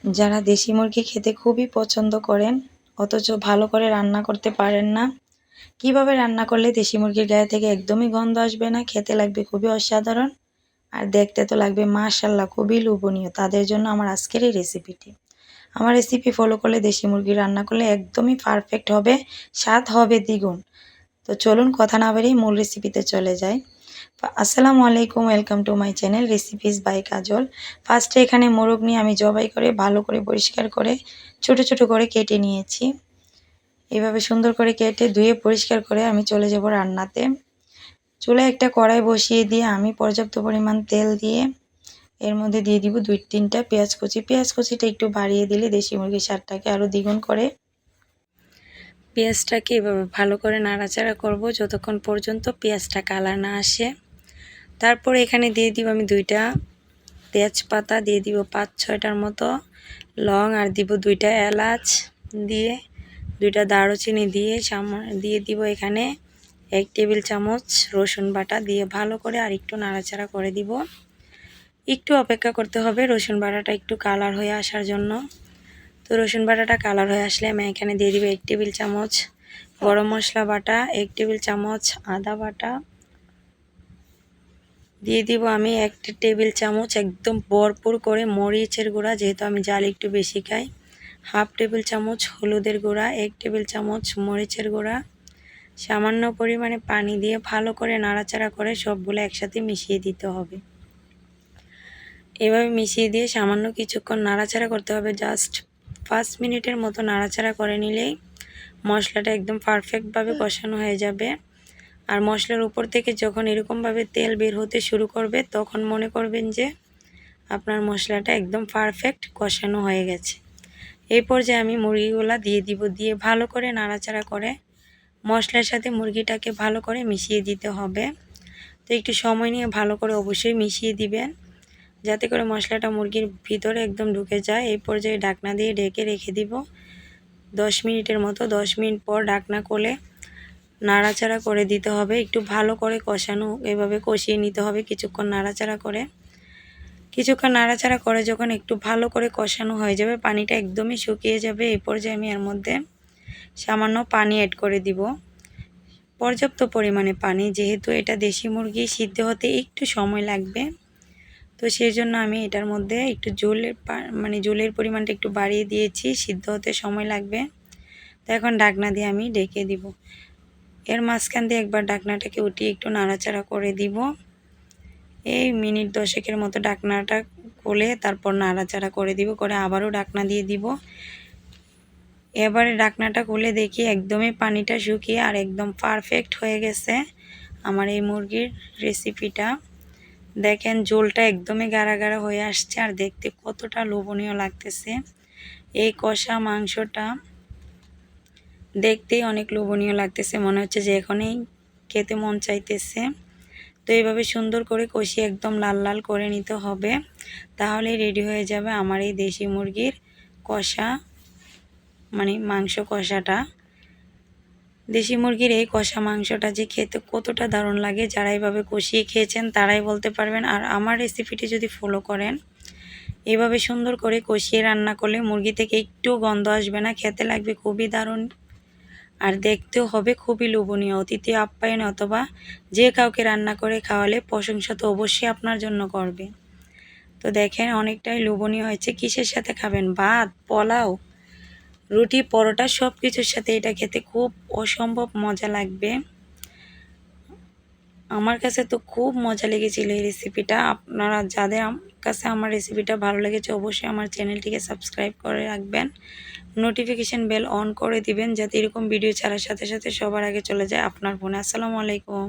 যারা দেশি মুরগি খেতে খুবই পছন্দ করেন অথচ ভালো করে রান্না করতে পারেন না, কিভাবে রান্না করলে দেশি মুরগির গায়ে থেকে একদমই গন্ধ আসবে না, খেতে লাগবে খুবই অসাধারণ আর দেখতে তো লাগবে মাশাআল্লাহ খুবই লোভনীয়, তাদের জন্য আমার আজকের এই রেসিপিটি। আমার রেসিপি ফলো করলে দেশি মুরগি রান্না করলে একদমই পারফেক্ট হবে, স্বাদ হবে দ্বিগুণ। তো চলুন কথা না বাড়িয়ে মূল রেসিপিতে চলে যাই। আসসালামু আলাইকুম, welcome to my channel recipes by Kajal. ফার্স্টে এখানে মোরগ নিয়ে আমি জবাই করে ভালো করে পরিষ্কার করে ছোট ছোট করে কেটে নিয়েছি। এভাবে সুন্দর করে কেটে ধুয়ে পরিষ্কার করে আমি চলে যাব রান্নাতে। চুলায় একটা কড়াই বসিয়ে দিয়ে আমি পর্যাপ্ত পরিমাণ তেল দিয়ে এর মধ্যে দিয়ে দিব 2-3টা পেঁয়াজ কুচি। পেঁয়াজ কুচিটা একটু বাড়িয়ে দিলে দেশি মুরগির স্বাদটাকে আরও দ্বিগুণ করে। পেঁয়াজটাকে এভাবে ভালো করে নাড়াচাড়া করব যতক্ষণ পর্যন্ত পেঁয়াজটা কালার না আসে। তারপর এখানে দিয়ে দিব আমি 2টা তেজপাতা, দিয়ে দিব 5-6টার মতো লং, আর দিব 2টা এলাচ, দিয়ে 2টা দারুচিনি দিয়ে দিব এখানে 1 টেবিল চামচ রসুন বাটা দিয়ে ভালো করে আর একটু নাড়াচাড়া করে দিব। একটু অপেক্ষা করতে হবে রসুন বাটাটা একটু কালার হয়ে আসার জন্য। তো রসুন বাটাটা কালার হয়ে আসলে আমি এখানে দিয়ে দিব 1 টেবিল চামচ গরম মশলা বাটা, 1 টেবিল চামচ আদা বাটা, দিয়ে দিব আমি 1 টেবিল চামচ একদম ভরপুর করে মরিচের গুঁড়া, যেহেতু আমি ঝাল একটু বেশি খাই। 1/2 টেবিল চামচ হলুদের গুঁড়া, 1 টেবিল চামচ মরিচের গুঁড়া, সামান্য পরিমাণে পানি দিয়ে ভালো করে নাড়াচাড়া করে সবগুলো একসাথে মিশিয়ে দিতে হবে। এভাবে মিশিয়ে দিয়ে সামান্য কিছুক্ষণ নাড়াচাড়া করতে হবে, জাস্ট 5 মিনিটের মতো নাড়াচাড়া করে নিলেই মশলাটা একদম পারফেক্টভাবে কষানো হয়ে যাবে। আর মশলার উপর থেকে যখন এরকমভাবে তেল বের হতে শুরু করবে তখন মনে করবেন যে আপনার মশলাটা একদম পারফেক্ট কষানো হয়ে গেছে। এই পর্যায়ে আমি মুরগিগুলা দিয়ে দিব, দিয়ে ভালো করে নাড়াচাড়া করে মশলার সাথে মুরগিটাকে ভালো করে মিশিয়ে দিতে হবে। তো একটু সময় নিয়ে ভালো করে অবশ্যই মিশিয়ে দিবেন যাতে করে মশলাটা মুরগির ভিতরে একদম ঢুকে যায়। এই পর্যায়ে ঢাকনা দিয়ে ঢেকে রেখে দিব 10 মিনিটের মতো। 10 মিনিট পর ঢাকনা খুলে নাড়াচাড়া করে দিতে হবে, একটু ভালো করে কষানো, এভাবে কষিয়ে নিতে হবে কিছুক্ষণ নাড়াচাড়া করে। কিছুক্ষণ নাড়াচাড়া করে যখন একটু ভালো করে কষানো হয়ে যাবে, পানিটা একদমই শুকিয়ে যাবে, এই পর্যায়ে আমি এর মধ্যে সামান্য পানি অ্যাড করে দিব, পর্যাপ্ত পরিমাণে পানি, যেহেতু এটা দেশি মুরগি সিদ্ধ হতে একটু সময় লাগবে। তো সেই জন্য আমি এটার মধ্যে একটু জলের পরিমাণটা একটু বাড়িয়ে দিয়েছি, সিদ্ধ হতে সময় লাগবে। তো এখন ঢাকনা দিয়ে আমি ঢেকে দিব। এর মাঝখান দিয়ে একবার ঢাকনাটাকে উঠিয়ে একটু নাড়াচাড়া করে দিব। এই মিনিট 10-এর মতো ঢাকনাটা খুলে তারপর নাড়াচাড়া করে দিব, করে আবারও ঢাকনা দিয়ে দিব। এবারে ঢাকনাটা খুলে দেখি একদমই পানিটা শুকিয়ে আর একদম পারফেক্ট হয়ে গেছে আমার এই মুরগির রেসিপিটা। দেখেন ঝোলটা একদমই গাঢ় গাঢ় হয়ে আসছে আর দেখতে কতটা লোভনীয় লাগতেছে। এই কষা মাংসটা দেখতেই অনেক লোভনীয় লাগতেছে, মনে হচ্ছে যে এখনই খেতে মন চাইতেছে। তো এইভাবে সুন্দর করে কষিয়ে একদম লাল লাল করে নিতে হবে, তাহলেই রেডি হয়ে যাবে আমার এই দেশি মুরগির কষা, মানে মাংস কষাটা। দেশি মুরগির এই কষা মাংসটা যে খেতে কতটা দারুণ লাগে, যারা এইভাবে কষিয়ে খেয়েছেন তারাই বলতে পারবেন। আর আমার রেসিপিটি যদি ফলো করেন, এভাবে সুন্দর করে কষিয়ে রান্না করলে মুরগি থেকে একটু গন্ধ আসবে না, খেতে লাগবে খুবই দারুণ আর দেখতেও হবে খুবই লোভনীয়। অতিথি আপ্যায়ন অথবা যে কাউকে রান্না করে খাওয়ালে প্রশংসা তো অবশ্যই আপনার জন্য করবে। তো দেখেন অনেকটাই লোভনীয় হয়েছে। কিসের সাথে খাবেন? ভাত, পোলাও, রুটি, পরোটা সব কিছুর সাথে এটা খেতে খুব অসম্ভব মজা লাগবে। আমার কাছে তো খুব মজা লেগেছিল এই রেসিপিটা। আপনারা যাদের কাছে আমার রেসিপিটা ভালো লেগেছে অবশ্যই আমার চ্যানেলটিকে সাবস্ক্রাইব করে রাখবেন, নোটিফিকেশন বেল অন করে দিবেন যাতে এরকম ভিডিও ছাড়ার সাথে সাথে সবার আগে চলে যায় আপনার ফোনে। আসসালামু আলাইকুম।